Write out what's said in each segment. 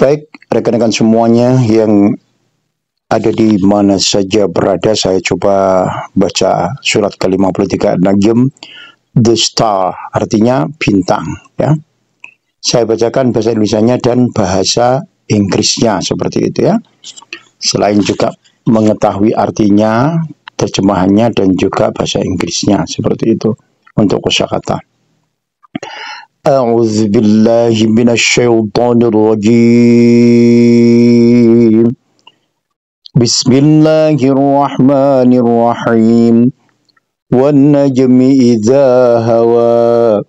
Baik, rekan-rekan semuanya yang ada di mana saja berada, saya coba baca surat ke-53 Najm, The Star, artinya bintang. Ya, saya bacakan bahasa Indonesianya dan bahasa Inggrisnya seperti itu ya. Selain juga mengetahui artinya, terjemahannya dan juga bahasa Inggrisnya seperti itu untuk kosakata. A'udzu billahi minasyaitonir rajim. Bismillahirrahmanirrahim. Wan najmi idza hawa.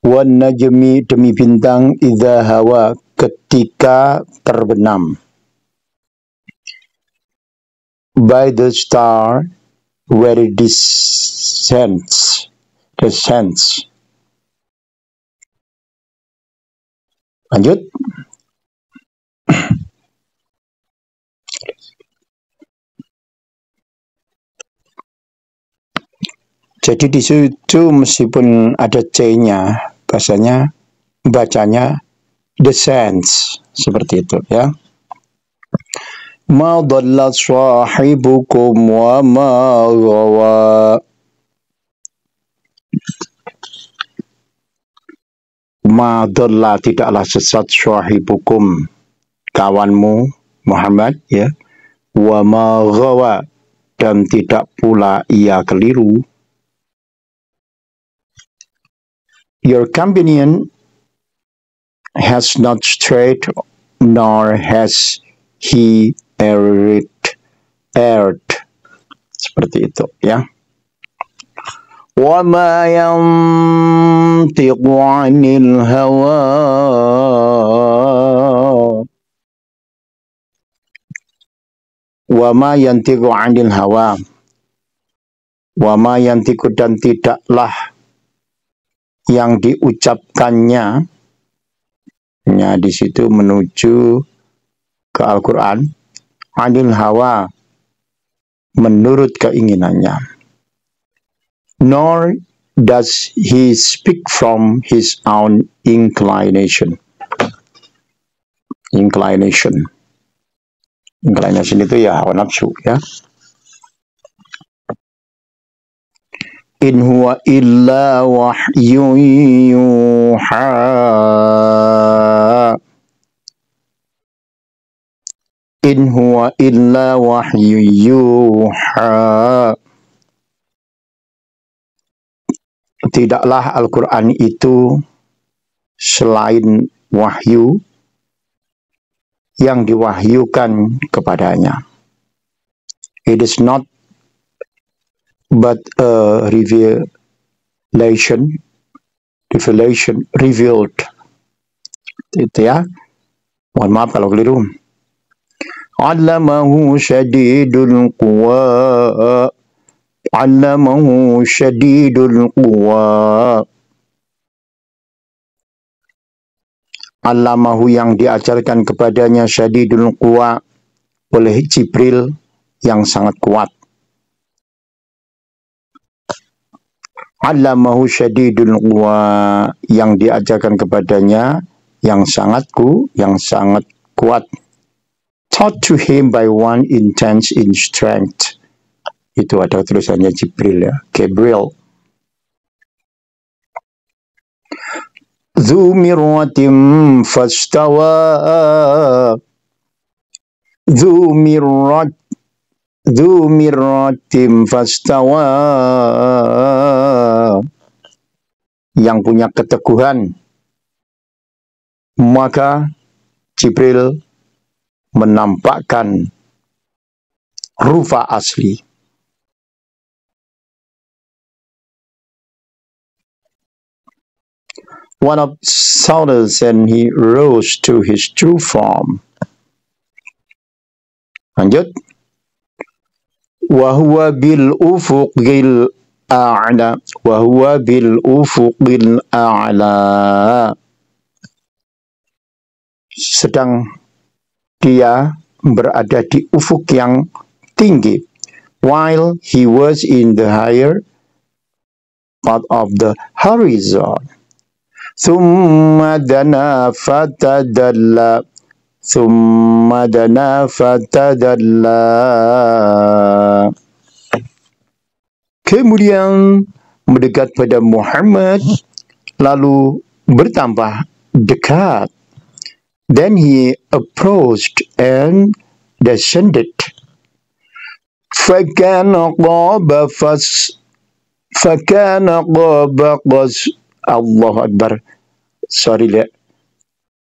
Wan najmi demi bintang idza hawa ketika terbenam. By the star where it descends. Lanjut. Jadi di situ meskipun ada C-nya, bahasanya bacanya descends seperti itu ya. Ma dhalla sahibukum wa ma ghawa. Ma dhalla tidaklah sesat sahibukum kawanmu Muhammad ya. Wa ma ghawa dan tidak pula ia keliru. Your companion has not strayed nor has he erred. Seperti itu ya. Wa ma yantiqu 'anil hawa. Wa ma yantiqu 'anil hawa. Wa ma yantiqu dan tidaklah yang diucapkannya, ya di situ menuju ke Al-Quran, 'anil hawa menurut keinginannya. Nor does he speak from his own inclination. Inclination itu ya hawa nafsu ya. In huwa illa wahyun yuha. In huwa illa wahyun yuha. Tidaklah Al-Quran itu selain wahyu yang diwahyukan kepadanya. It is not but a revelation revealed. Itu ya. Mohon maaf kalau keliru. Allamahu syadidul quwa. Allamahu syadidul quwa. Allamahu yang diajarkan kepadanya syadidul quwa oleh Jibril yang sangat kuat. Allamahu syadidul quwa yang diajarkan kepadanya yang sangat kuat. Taught to him by one intense in strength. Itu ada tulisannya Jibril ya, Gabriel. Dzu mirratim fastawa. Dzu mirratim fastawa. Yang punya keteguhan. Maka Jibril menampakkan rupa asli. One of shoulders and he rose to his true form. Lanjut. Wa huwa bil ufuqil a'la. Wa huwa bil ufuqil a'la. Sedang dia berada di ufuk yang tinggi. While he was in the higher part of the horizon. Thumma dana fatadalla. thumma dana fatadalla. Kemudian mendekat pada Muhammad, lalu bertambah dekat. Then he approached and descended. Fakana qaba qas. Allahu Akbar. Sorry, lihat.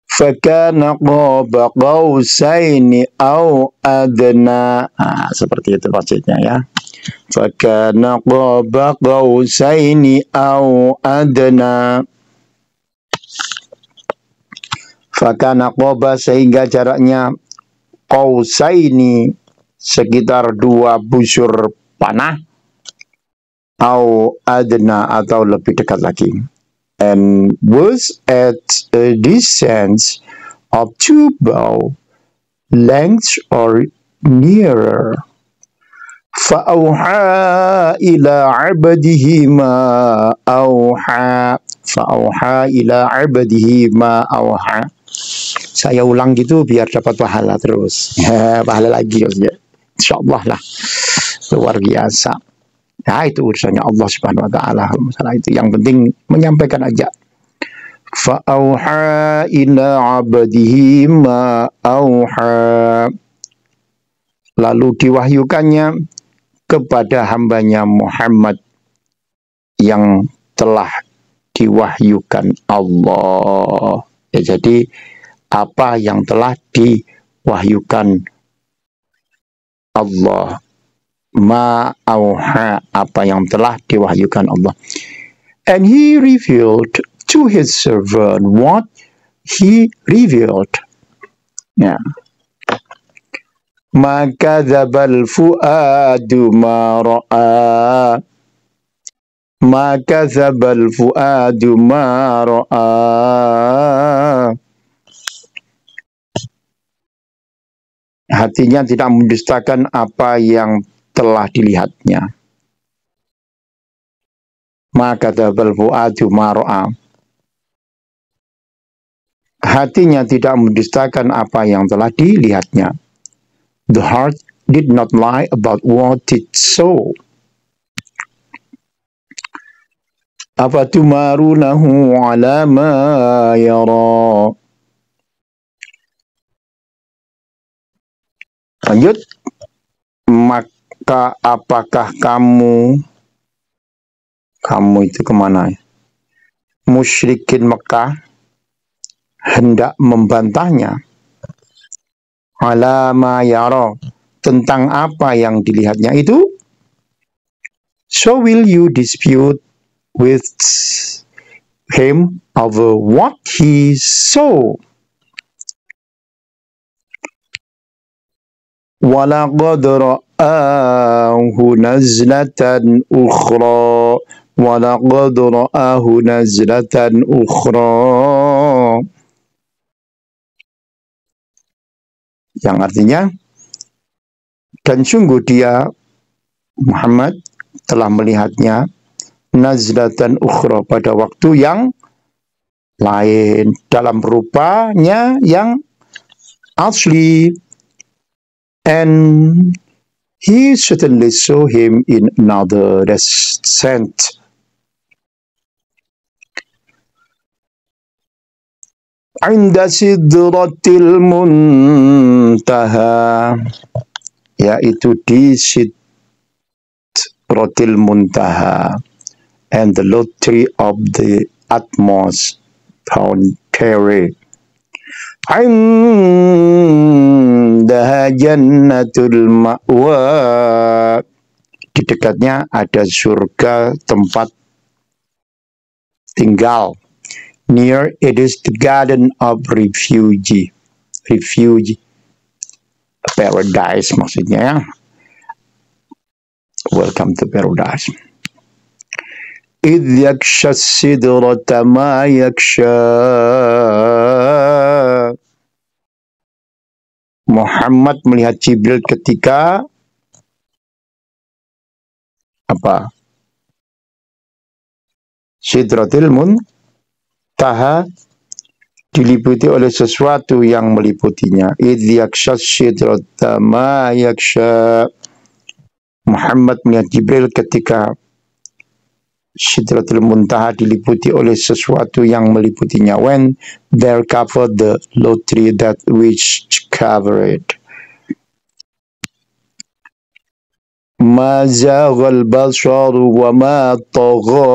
Fakana qaba qausaini au adna. Seperti itu maksudnya ya. Fakana qaba qausaini au adna. Fakana qaba sehingga jaraknya qausaini sekitar 2 busur panah au adna atau lebih dekat lagi, and was at a distance of 2 bow lengths or nearer. Fa'auha ila abadihi ma auha. Fa'auha ila abadihi ma auha. Saya ulang gitu biar dapat pahala terus. Pahala lagi ya. Insyaallah lah. Luar biasa. Nah, itu urusannya Allah Subhanahu wa taala. Masalah itu yang penting menyampaikan aja. Fa'auha ila abdihi ma auha. Lalu diwahyukannya kepada hambanya Muhammad yang telah diwahyukan Allah. Ya, jadi apa yang telah diwahyukan Allah. Ma auha, apa yang telah diwahyukan Allah. And he revealed to his servant what he revealed. Ya. Maka dzabal fuadu ma ra'a. Maka dzabal fuadu ma ra'a. Hatinya tidak mendustakan apa yang telah dilihatnya. Maka dzabal fuadu ma ra'a. Hatinya tidak mendustakan apa yang telah dilihatnya. The heart did not lie about what it saw. Afatumarunahu ala ma yara. Lanjut. Maka apakah kamu itu kemana? Musyrikin Mekah hendak membantahnya. Ala ma yara, tentang apa yang dilihatnya itu. So will you dispute with him over what he saw? Walaqad ra'ahu nazlatan ukhra. Walaqad ra'ahu nazlatan ukhra. Yang artinya, dan sungguh dia Muhammad telah melihatnya nazlatan ukhra, pada waktu yang lain, dalam rupanya yang asli. And he certainly saw him in another descent. Inda sidratil muntaha, yaitu di sidratil muntaha, and the lottery of the utmost boundary. Indaha jannatul ma'wa, di dekatnya ada surga tempat tinggal. Near it is the garden of refuge, paradise maksudnya ya. Welcome to paradise. Idh yaksha sidrata ma yaksha. Muhammad melihat Jibril ketika apa? Sidratil muntaha, diliputi oleh sesuatu yang meliputinya. Idh yaksha sidrata ma yaksha. Muhammad melihat Jibril ketika Sidratul Muntaha diliputi oleh sesuatu yang meliputinya. When there covered the lottery that which cover it. Ma zaghal basaru wa ma tagha.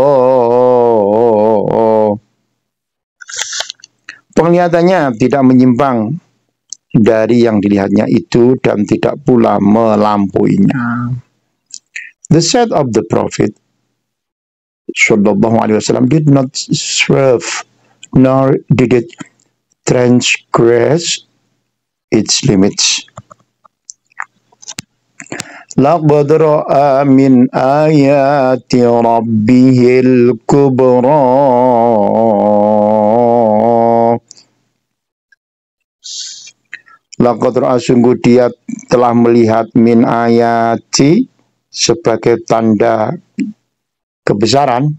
Penglihatannya tidak menyimpang dari yang dilihatnya itu dan tidak pula melampauinya. The said of the Prophet Sallallahu Alaihi Wasallam did not swerve, nor did it transgress its limits. Laqad ra'a min ayati rabbihil kubra. Laqad ra'a, sungguh dia telah melihat min ayati sebagai tanda kebesaran,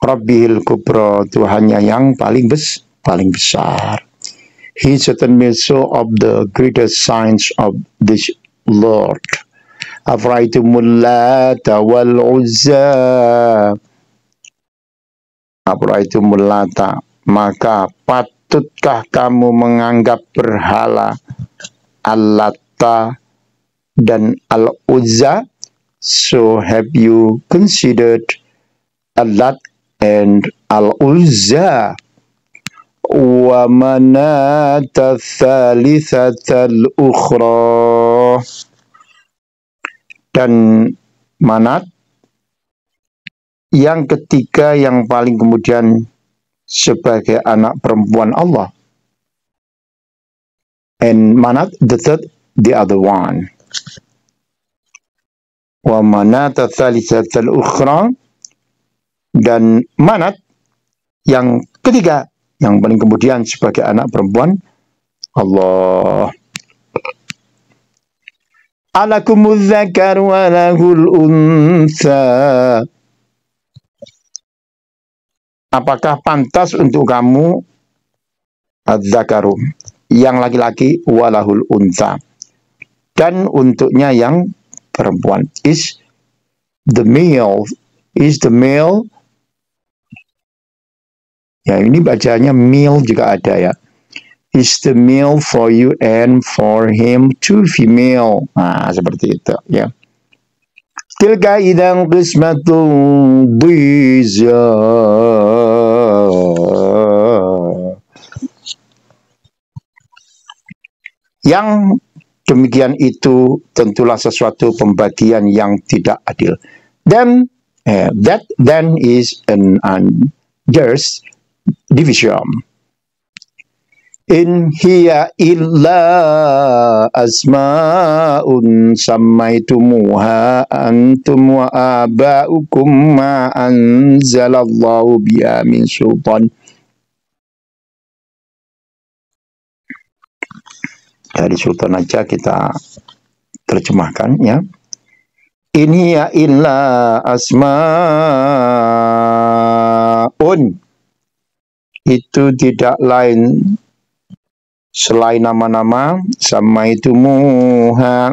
Rabbihil kubra, Tuhannya yang paling besar. He certainly saw of the greatest signs of this Lord. Afraitumul Lata wal Uzza. Afraitumul Lata, maka patutkah kamu menganggap berhala Al-Lata dan Al-Uzza? So have you considered Al-Lat and Al-Uzza? Wa manata thalithatal ukhra, dan Manat yang ketiga yang paling kemudian sebagai anak perempuan Allah. And Manat, the third, the other one. Wa manata thalithatal ukhra, dan Manat yang ketiga yang paling kemudian sebagai anak perempuan Allah. Alakumuz zakar wa lahul untha. Apakah pantas untuk kamu az-zakaru, yang laki-laki, walahul untha, dan untuknya yang perempuan. Is the male ya, ini bacanya male juga ada ya. Is the male for you and for him two female. Nah, seperti itu ya. Tilka idang qismatun dhiza. Yang demikian itu tentulah sesuatu pembagian yang tidak adil. Then that then is an unjust division. In hiya illa asma'un sammaitumuha antum wa aba'ukum ma anzalallahu biha min sultan. Dari sultan aja kita terjemahkan ya. In hiya illa asma'un, itu tidak lain selain nama-nama, sammaitumuha,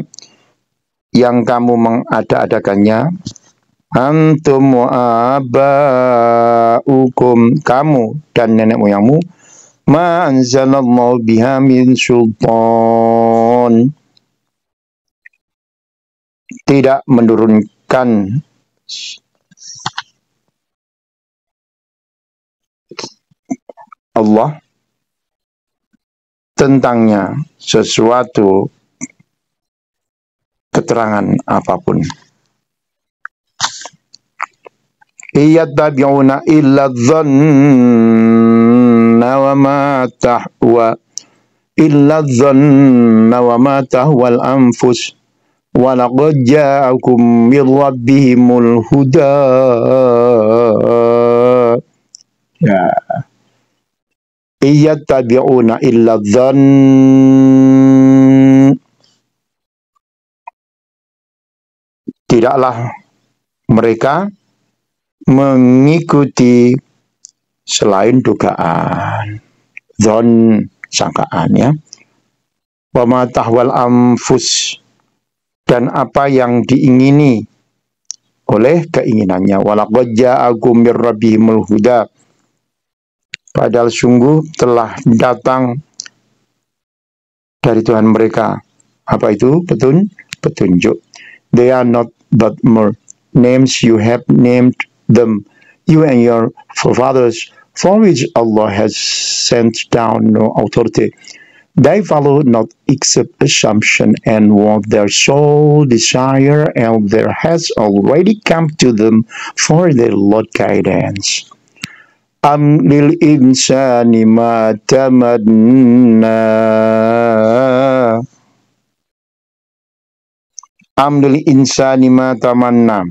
yang kamu mengada-adakannya, antum wa aba'ukum, kamu dan nenek moyangmu, ma anzalallahu biha min sultan, tidak menurunkan Allah tentangnya sesuatu keterangan apapun. Iyattabi'una illa dhanna wa ma tahwa al anfus wa laqad ja'akum min rabbihimul huda. Ya. Iyattabi'una illa dhann, tidaklah mereka mengikuti selain dugaan, dzon, sangkaan ya. Wa ma tahwal anfus, dan apa yang diingini oleh keinginannya. Walaqad ja'akum mir rabbihimul huda, padahal sungguh telah datang dari Tuhan mereka apa itu? Petunjuk. They are not but more names you have named them, you and your forefathers, for which Allah has sent down no authority. They follow not except assumption, and what their soul desire, and there has already come to them for their Lord guidance. Am lil insani ma tamanna, am lil insani ma tamanna,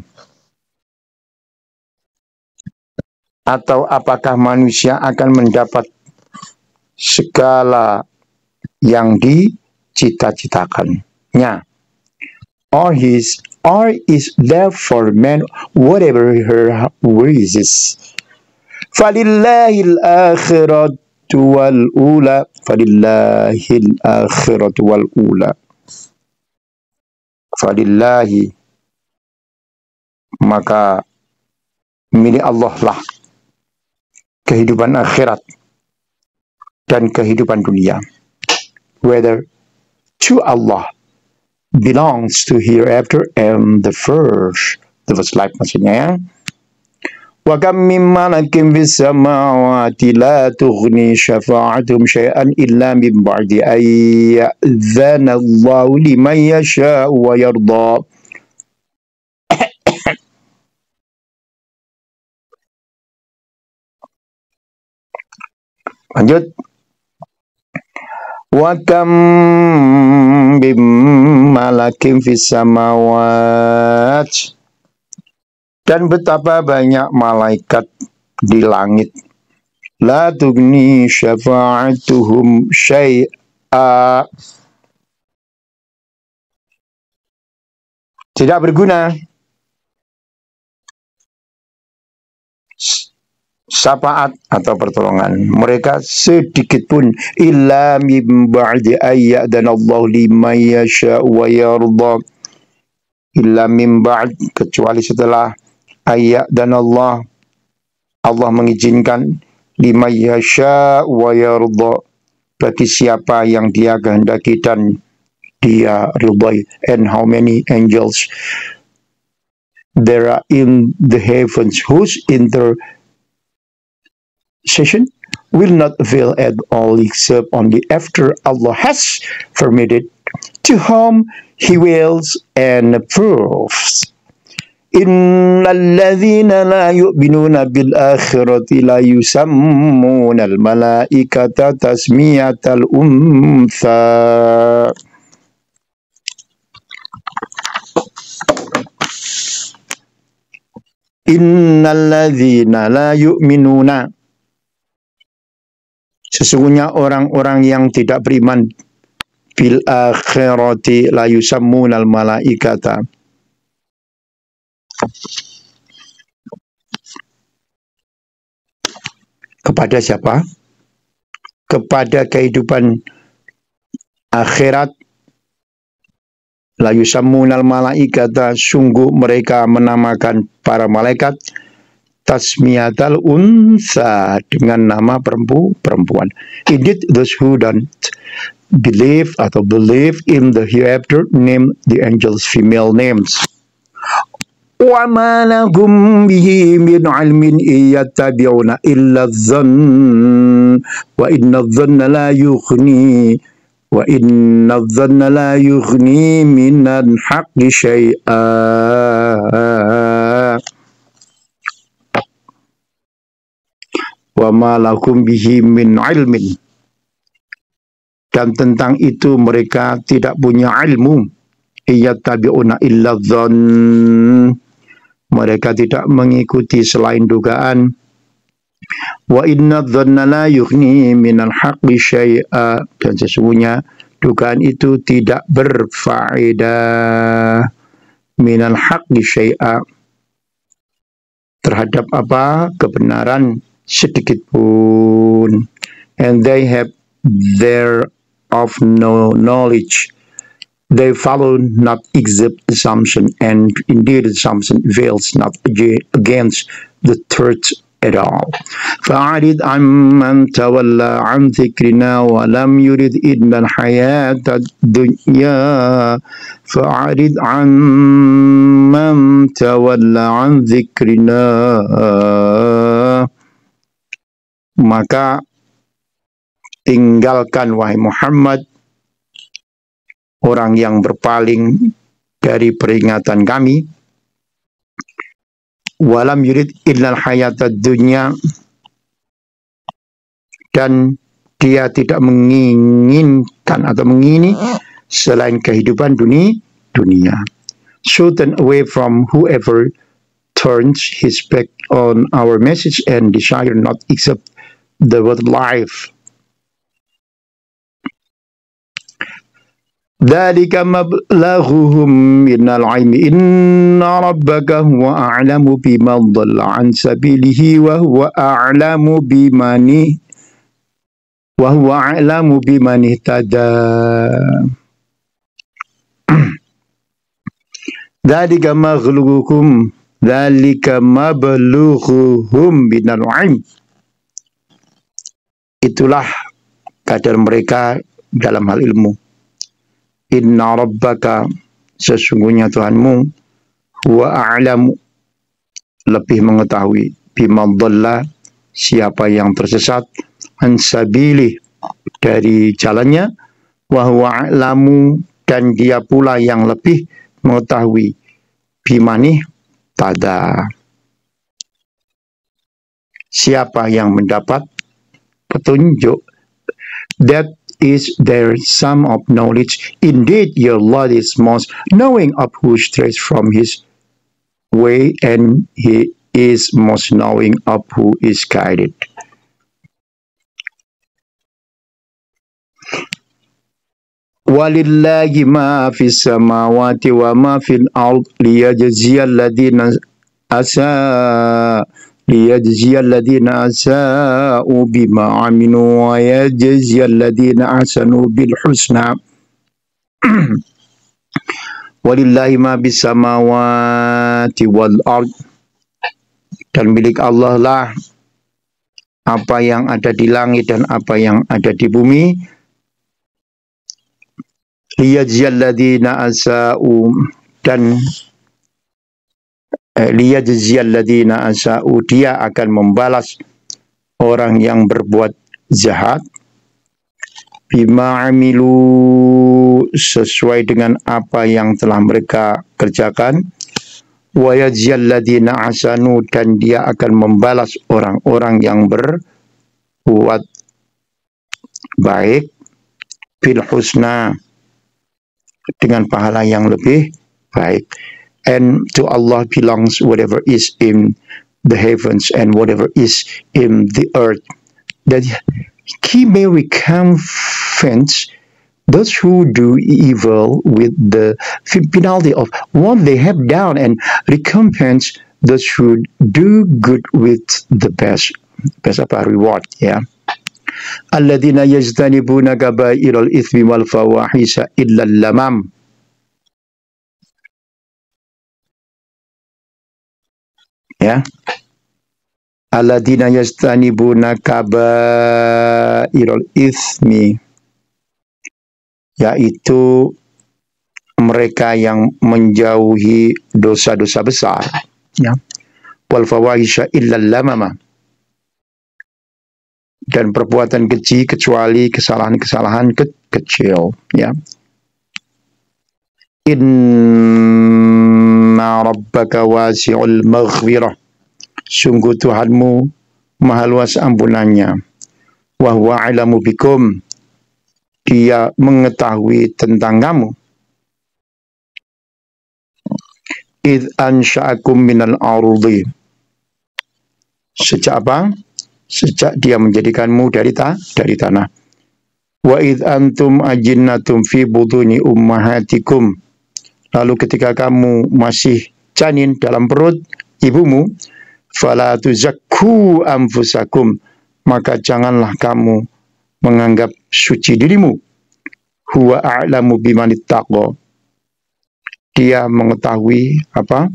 atau apakah manusia akan mendapat segala yang dicita-citakannya, or is there for man whatever her wishes. Falillahil akhiratu wal ula, falillahil akhiratu wal ula, falillahi, maka milik Allah lah kehidupan akhirat dan kehidupan dunia. Whether to Allah belongs to hereafter and the first life, maksudnya ya. Wa kam min malakin fis samawati la tughni syafa'atuhum syai'an illa min ba'di ay ya'dzana Allahu liman yasha'u wa yarda. Lanjut. Wa kam bim malakin fis samawat, dan betapa banyak malaikat di langit, la tugni syafa'atuhum syai'a, tidak berguna syafaat atau pertolongan mereka sedikit pun, illa min ba'di ayya dan Allah liman yasha wa yarda, illa min ba'd, kecuali setelah ayat dan Allah mengizinkan, liman yasha wa yarda, bagi siapa yang dia kehendaki dan dia ridai. And how many angels there are in the heavens whose intercession will not avail at all except only after Allah has permitted to whom He wills and approves. Innalladzina la yu'minuna bil akhirati la yusammunal malaikata tasmiyatal untha. Innalladzina la yu'minuna, sesungguhnya orang-orang yang tidak beriman, bil akhirati la yusammunal malaikata, kepada siapa? Kepada kehidupan akhirat, la yusammunal malaikata, sungguh mereka menamakan para malaikat, tasmiyatal unsa, dengan nama perempuan. Indeed, those who don't believe in the hereafter name the angels female names. Wa ma lahum bihi min ilmin yattabi'una illa dhann wa inna dhanna la yughni minal haqqi syai'a. Wa ma lahum bihi min ilmin, dan tentang itu mereka tidak punya ilmu, yattabi'una illa dhann, mereka tidak mengikuti selain dugaan. Wa inna dhanna la yughni minal haqqi syai'a, dan sesungguhnya dugaan itu tidak berfaedah, minal haqqi syai'a, terhadap apa? Kebenaran sedikit pun. And they have thereof no knowledge. They follow not except assumption, and indeed assumption avails not against the truth at all. فأعرض عمن تولى عن ذكرنا ولم يرد إلا الحياة الدنيا فأعرض عمن تولى عن ذكرنا. Maka tinggalkan wahai Muhammad orang yang berpaling dari peringatan kami. Walam yurid illal hayatad dunya, dan dia tidak menginginkan atau mengingini selain kehidupan dunia. So turn away from whoever turns his back on our message and desire not except the word life. ذلك مبلغهم من العلم إن ربك هو أعلم بمن ضل عن سبيله وهو أعلم بمن اهتدى. ذلك مبلغهم من العلم. Itulah kadar mereka dalam hal ilmu. Inna rabbaka, sesungguhnya Tuhanmu, huwa a'lamu, lebih mengetahui, biman dhalla, siapa yang tersesat, an sabili, dari jalannya, wa huwa a'lamu, dan dia pula yang lebih mengetahui, bimani tada, siapa yang mendapat petunjuk. That is their sum of knowledge. Indeed, your Lord is most knowing of who strays from his way, and he is most knowing of who is guided. Walillahi ma fis samawati wa ma fil ard liyajziyal ladina asa'u bima aminu wa yajziyal ladina ahsanu bil husna. Walillahi ma bis samawati wal ard, dan milik Allah lah apa yang ada di langit dan apa yang ada di bumi. Liyajziyal ladina asa'u, dan liyajziyal ladina asa'u, dia akan membalas orang yang berbuat jahat, bima amilu, sesuai dengan apa yang telah mereka kerjakan, wa yajziyal ladina ahsanu, dan dia akan membalas orang-orang yang berbuat baik, bil husna, dengan pahala yang lebih baik. And to Allah belongs whatever is in the heavens and whatever is in the earth, that He may recompense those who do evil with the penalty of what they have done, and recompense those who do good with the best reward. Ya. Alladzina yajtanibuna kaba'iral itsmi wal fawahisha illa lamam. Ya. Alladzina yajtanibuna kaba'iral itsmi, yaitu mereka yang menjauhi dosa-dosa besar. Ya. Wal fawahisha illa lamama, dan perbuatan keji kecuali kesalahan-kesalahan kecil. Ya. Inna rabbaka wasi'ul maghfirah, sungguh Tuhanmu maha luas ampunannya. Wa huwa a'lamu bikum, dia mengetahui tentang kamu. Idh ansha'akum minal ardi, sejak apa? Sejak dia menjadikanmu dari tanah. Wa idh antum ajinnatum fi buduni ummahatikum, lalu ketika kamu masih janin dalam perut ibumu, Fala tuzakku anfusakum, maka janganlah kamu menganggap suci dirimu. Huwa a'lamu bimanittaqo, dia mengetahui apa?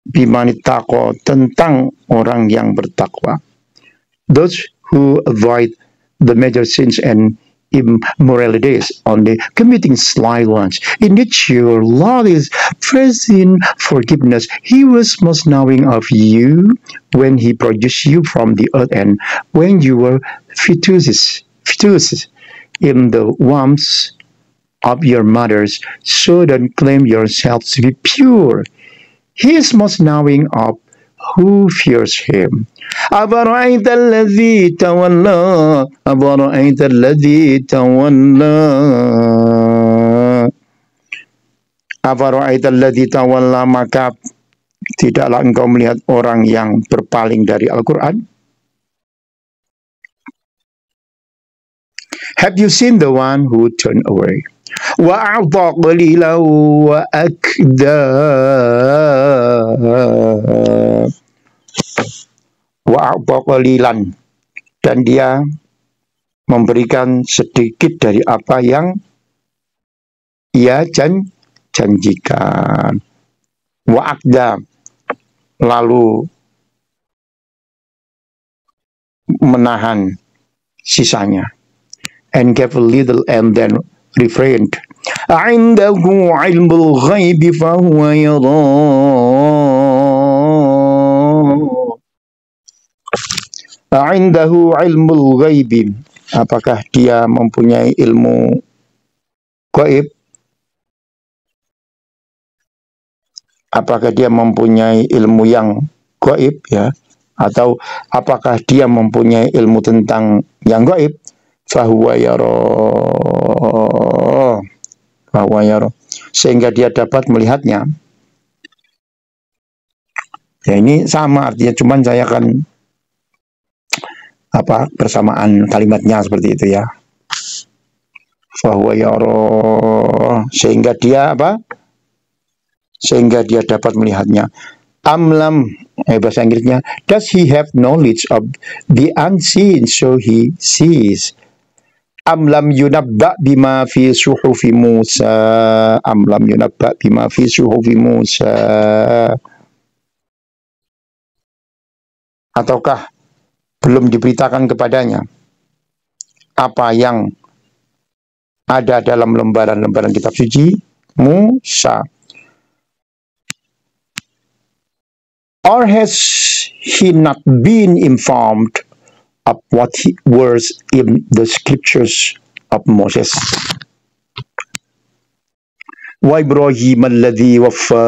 Bimanittaqo, tentang orang yang bertakwa. Those who avoid the major sins and immoralities, only committing sly ones. Indeed, your Lord is present forgiveness. He was most knowing of you when he produced you from the earth and when you were fetuses in the wombs of your mothers. So don't claim yourselves to be pure. He is most knowing of who fears him. أَفَرَأَيْتَ الَّذِي تَوَلَّى أَفَرَأَيْتَ الَّذِي تَوَلَّى أَفَرَأَيْتَ الَّذِي تَوَلَّى, maka tidaklah engkau melihat orang yang berpaling dari Al-Quran? Have you seen the one who turned away? وَأَعْطَى قَلِيلًا وَأَكْدَى وَأَعْطَى قَلِيلًا, dan dia memberikan sedikit dari apa yang ia janjikan. Wa'akda, lalu menahan sisanya. And gave a little and then refrained. A'indahu ilmul ghaibi fahuwa yara. A'indahu ilmul ghaibi, apakah dia mempunyai ilmu gaib? Apakah dia mempunyai ilmu yang gaib, ya? Atau apakah dia mempunyai ilmu tentang yang gaib? Fahuwa yara, fahuwa yara, sehingga dia dapat melihatnya. Ya, ini sama artinya, cuman saya akan persamaan kalimatnya seperti itu, ya. Fahuwa yara, sehingga dia sehingga dia dapat melihatnya. Amlam, bahasa Inggrisnya, does he have knowledge of the unseen so he sees? Amlam yunabba bima fi suhufi Musa. Amlam yunabba bima fi suhufi Musa. Ataukah belum diberitakan kepadanya apa yang ada dalam lembaran-lembaran kitab suci Musa? Or has he not been informed of what was in the scriptures of Moses? Wa Ibrahim alladhi waffa,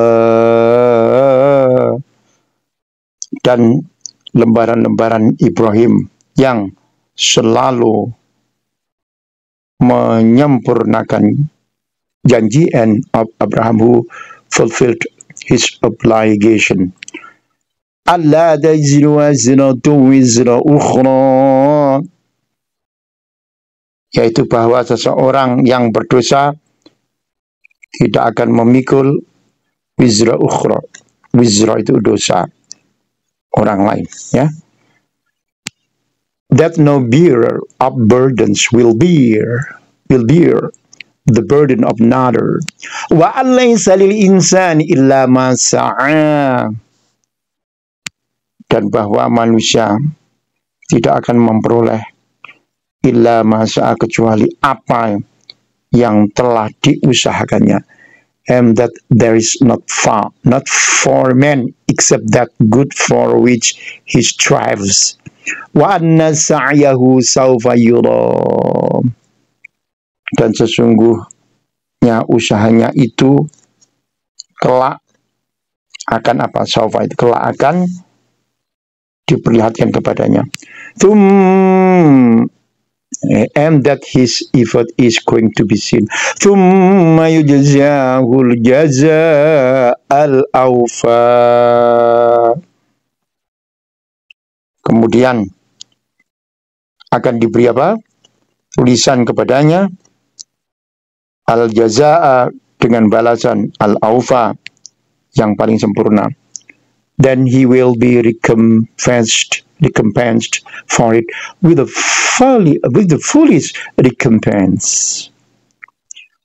dan lembaran-lembaran Ibrahim yang selalu menyempurnakan janji, and of Abraham who fulfilled his obligation. Allah taziru wazratu wizra ukhra, yaitu bahwa seseorang yang berdosa tidak akan memikul wizra ukhra. Wizra itu dosa orang lain, ya. That no bearer of burdens will bear the burden of another. Wa alaysa lil insani illa ma sa'a, dan bahwa manusia tidak akan memperoleh illa ma sa'a, kecuali apa yang telah diusahakannya. And that there is not for man except that good for which he strives. Wa anna sa'yahu sawfa yura, dan sesungguhnya usahanya itu kelak akan sawfa itu kelak akan diperlihatkan kepadanya. And that his effort is going to be seen. Thumma yujzahul jaza'al awfa, kemudian akan diberi tulisan kepadanya al jazaa, dengan balasan al awfa, yang paling sempurna. then he will be recompensed for it with the fullest recompense.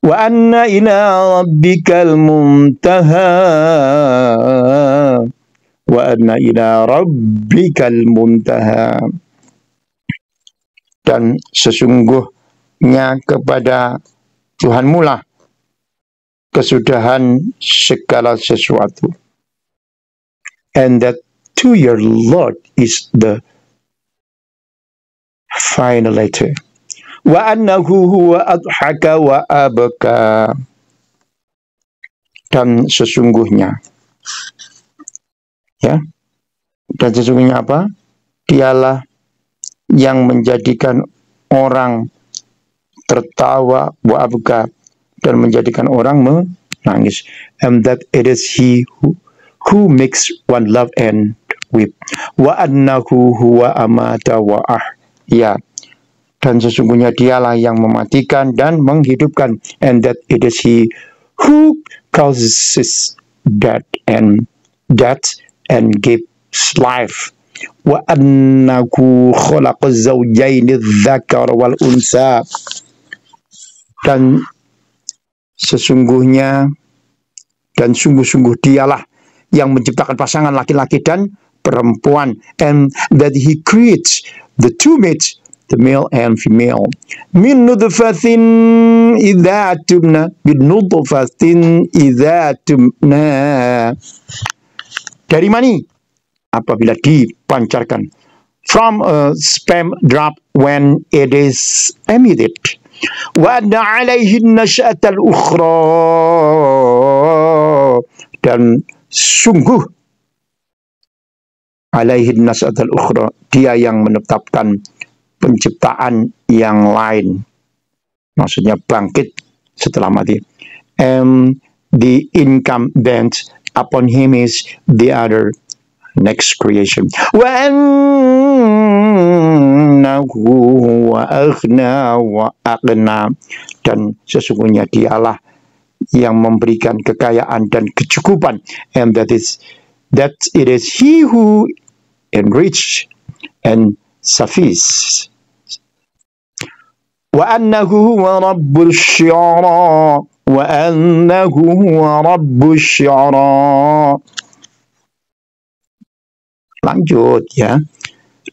Wa anna ila rabbikal muntaha. Wa anna ila rabbikal muntaha. Dan sesungguhnya kepada Tuhanmu lah kesudahan segala sesuatu. And that to your Lord is the final letter. Wa annahu huwa adhaka wa abaka. Dan sesungguhnya, ya, dan sesungguhnya apa? Dialah yang menjadikan orang tertawa wa abka, dan menjadikan orang menangis. And that it is he who makes one laugh and weep. Wa annahu huwa amata wa ahya. Dan sesungguhnya dialah yang mematikan dan menghidupkan. And that it is he who causes death and gives life. Wa annahu khalaqaz zawjaini dzakara wal unsa. Dan sesungguhnya dan sungguh-sungguh dialah yang menciptakan pasangan laki-laki dan perempuan. And that he creates the two mates, the male and female. Min nutfatin idza tumna, dari mani apabila dipancarkan, from a sperm drop when it is emitted. Wa anna alaihin nasya'atal ukhra. Dan sungguh alaihin nasya'atal ukhra, dia yang menetapkan penciptaan yang lain, maksudnya bangkit setelah mati. And the incumbent upon him is the other next creation. Wa annahu wa aghna wa aqna. Dan sesungguhnya dialah yang memberikan kekayaan dan kecukupan. And that it is he who enrich and suffice. Wa annahu huwa rabbul syi'ra. Wa annahu huwa rabbus syi'ra. Lanjut, ya.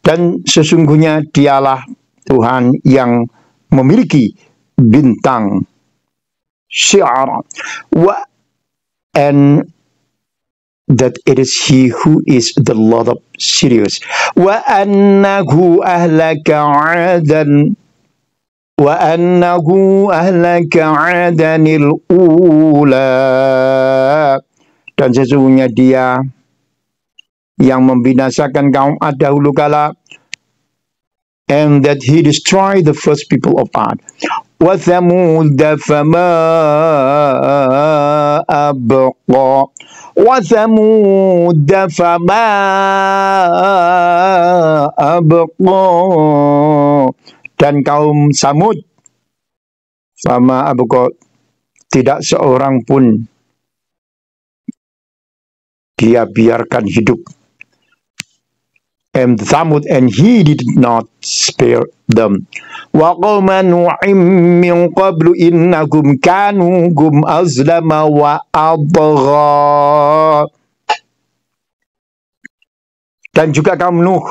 Dan sesungguhnya dialah Tuhan yang memiliki bintang syi'ra. And that it is he who is the Lord of Sirius. Wa annahu ahlaka 'adan. Wa annahu ahlaka 'adanil ula. Dan sesungguhnya dia yang membinasakan kaum Ad dahulu kala. And that he destroyed the first people of Ad. Wa thamud fama abqa. Wa thamud fama abqa. Dan kaum Samud, fama abqa, tidak seorang pun dia biarkan hidup. And Thamud, and he did not spare them. Wa qawma Nu'im min qablu innahum kanu hum azlama wa adgha. Dan juga kaum Nuh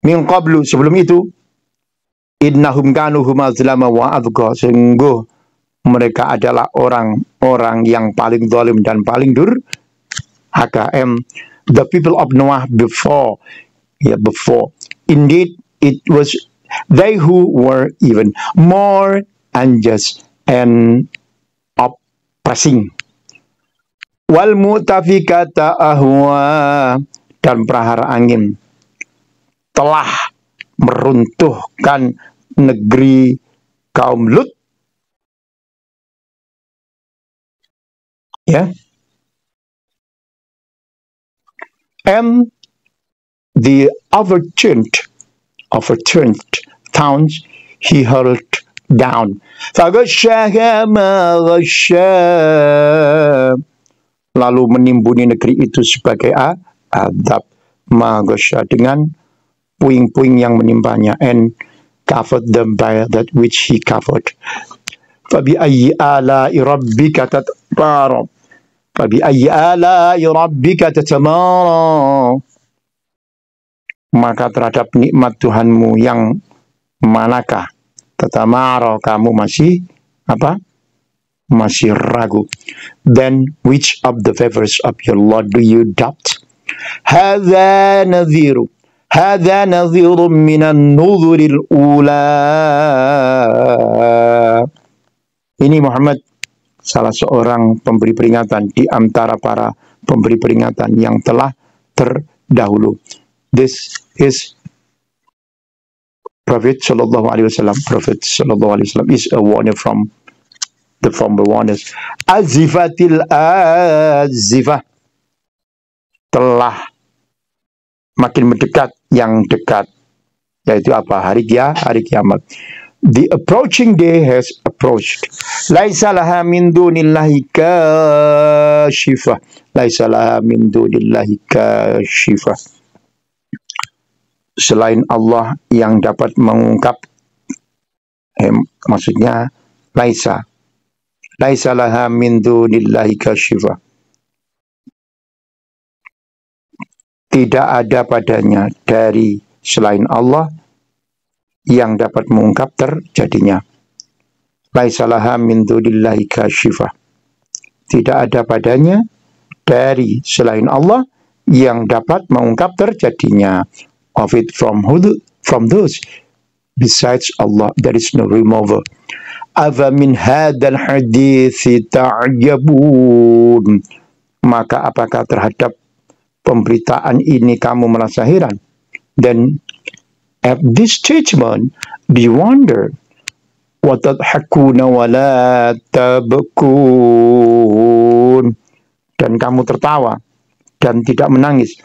min qablu, sebelum itu, innahum kanu hum azlama wa adgha, sungguh mereka adalah orang-orang yang paling zalim dan paling durhaka. The people of Noah before, indeed it was they who were even more unjust and oppressing. Wal mu'tafikata ahwa. Dan prahara angin telah meruntuhkan negeri kaum Lut. Ya. And the overturned towns he hurled down. فَغَشَّاهَا مَا غَشَّا. lalu menimbuni negeri itu sebagai adab, maghasya, dengan puing-puing yang menimpanya, and covered them by that which he covered. Fabi ayyi ala'i rabbika tatmara. Fabi ayyi ala'i rabbika tatmara. Maka terhadap nikmat Tuhanmu yang manakah tatamara kamu masih apa? Masih ragu. Then which of the favors of your Lord do you doubt? Hadza nadhiru. Hadza nadhirun minan nudhuril ula. Ini Muhammad salah seorang pemberi peringatan di antara para pemberi peringatan yang telah terdahulu. This is Prophet Sallallahu Alaihi Wasallam. Prophet Sallallahu Alaihi Wasallam is a warner from the warners. Azifatil azifah, telah makin mendekat yang dekat, yaitu apa? Hari kiamat. The approaching day has approached. Laisa laha min dunillahi kashifah. Laisa laha min dunillahi kashifah. Selain Allah yang dapat mengungkap, maksudnya laisa laha min dunillahi kashifah. Tidak ada padanya dari selain Allah yang dapat mengungkap terjadinya. Laisa laha min dunillahi kashifah. Tidak ada padanya dari selain Allah yang dapat mengungkap terjadinya. Of it from those besides Allah, there is no remover. Afa min hadzal hadithi ta'jabun. Maka apakah terhadap pemberitaan ini kamu merasa heran? Then at this statement do you wonder? Wa tadhakuna wa la tabkun. Dan kamu tertawa dan tidak menangis.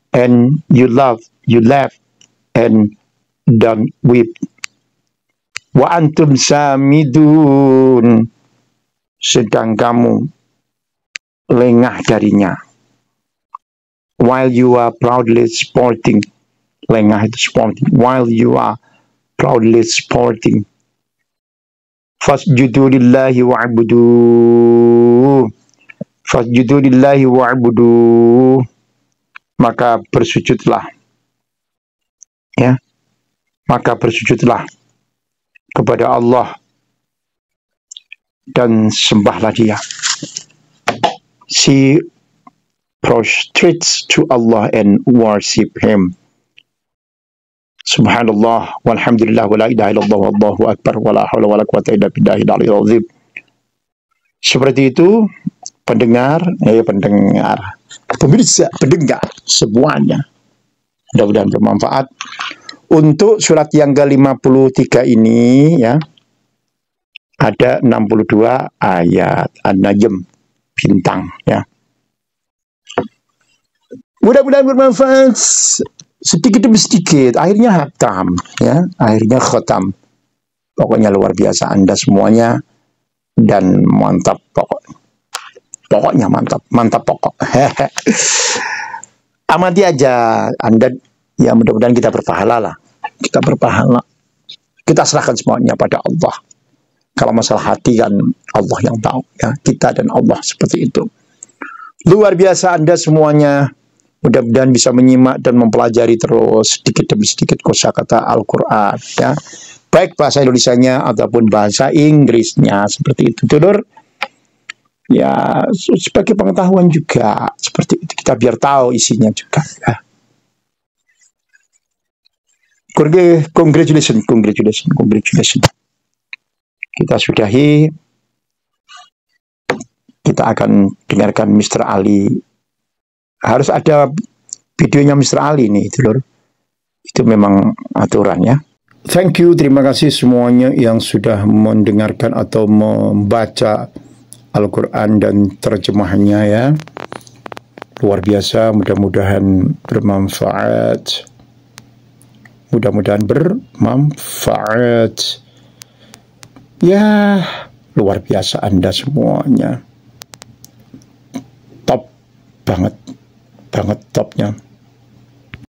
And you laugh and don't weep. Wa antum samidun, sedang kamu lengah darinya. While you are proudly sporting, lengah itu sporting. While you are proudly sporting. Fasjudu lillahi wa'budu. Fasjudu lillahi wa'budu. Maka bersujudlah, ya, maka bersujudlah kepada Allah dan sembahlah Dia. She prostrates to Allah and worship Him. Subhanallah, walhamdulillah, wa la ilaha illallah, wallahu akbar, wa la hawla wa la quwwata illa billahil aliyyil azim. Seperti itu, pendengar, pemirsa, pendengar semuanya. Mudah-mudahan bermanfaat. Untuk surat yang ke-53 ini, ya, ada 62 ayat. An-Najm, bintang, ya. Mudah-mudahan bermanfaat sedikit demi sedikit. Akhirnya khatam, ya. Akhirnya khatam. Pokoknya luar biasa Anda semuanya, dan mantap pokoknya. Pokoknya mantap pokok. Amati aja Anda, ya, mudah-mudahan kita berpahala lah. Kita berpahala. Kita serahkan semuanya pada Allah. Kalau masalah hati kan Allah yang tahu, ya. Kita dan Allah seperti itu. Luar biasa Anda semuanya. Mudah-mudahan bisa menyimak dan mempelajari terus sedikit demi sedikit kosakata Al-Quran, ya. Baik bahasa Indonesianya ataupun bahasa Inggrisnya, seperti itu, dulur. Ya, sebagai pengetahuan juga seperti itu, kita biar tahu isinya juga, ya. Congratulations. Kita sudahi. Kita akan dengarkan Mr. Ali. Harus ada videonya Mr. Ali nih, itu lor. Itu memang aturannya. Thank you, terima kasih semuanya yang sudah mendengarkan atau membaca Al-Quran dan terjemahannya, ya. Luar biasa, mudah-mudahan bermanfaat. Ya, luar biasa Anda semuanya. banget topnya.